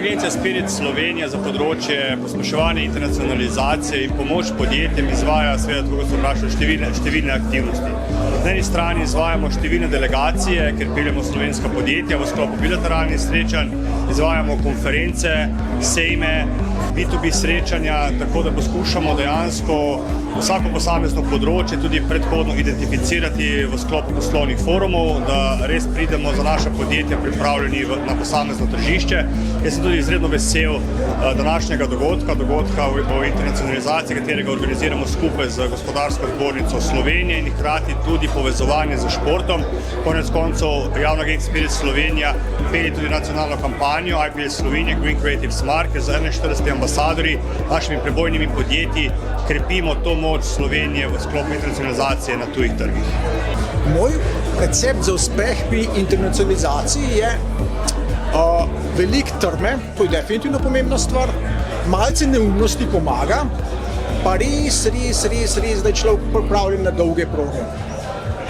agencija Spirit Slovenija za področje pospeševanja internacionalizacije in pomoč podjetjem izvaja, seveda, tako kot so vprašali, številne aktivnosti. Na eni strani izvajamo številne delegacije, ker peljemo slovenska podjetja v sklopu bilateralnih srečanj, izvajamo konference, sejme, B2B srečanja, tako da poskušamo dejansko vsako posamezno področje tudi predhodno identificirati v sklopu poslovnih forumov, da res pridemo za naše podjetja pripravljeni na posamezno tržišče. Jaz sem tudi izredno vesel današnjega dogodka o internacionalizaciji, katerega organiziramo skupaj z Gospodarsko zbornico Slovenije in hkrati tudi povezovanje z športom. Konec koncev javna agencija Spirit Slovenija pelje tudi nacionalno kampanjo IPL Slovenija Green Creative Smart, ker z 41 ambasadorji, našimi prebojnimi podjetji krepimo to moč Slovenije v sklopu internacionalizacije na tujih trgih. Moj recept za uspeh pri internacionalizaciji je veliko trme, to je definitivno pomembna stvar, malce neumnosti pomaga, pa res, da je človek pripravljen na dolge proge.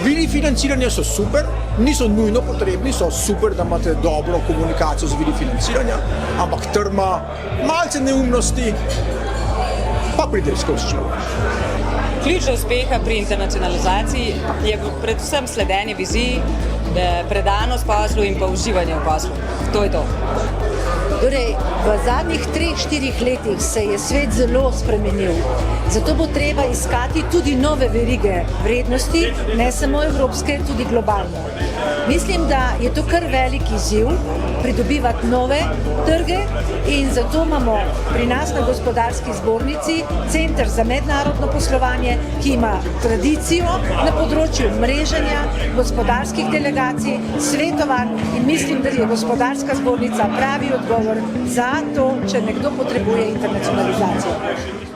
Viri financiranja so super, niso nujno potrebni, so super, da imate dobro komunikacijo z viri financiranja, ampak trma, malce neumnosti, pa pride skozi človek. Ključ uspeha pri internacionalizaciji je predvsem sledenje viziji, predanost poslu in pa uživanje v poslu. To je to. Torej, v zadnjih 3-4 letih se je svet zelo spremenil. Zato bo treba iskati tudi nove verige vrednosti, ne samo evropske, tudi globalno. Mislim, da je to kar velik izziv, pridobivati nove trge in zato imamo pri nas na Gospodarski zbornici Center za mednarodno poslovanje, ki ima tradicijo na področju mreženja, gospodarskih delegacij, svetovanj in mislim, da je Gospodarska zbornica pravi odgovor za to, če nekdo potrebuje internacionalizacijo.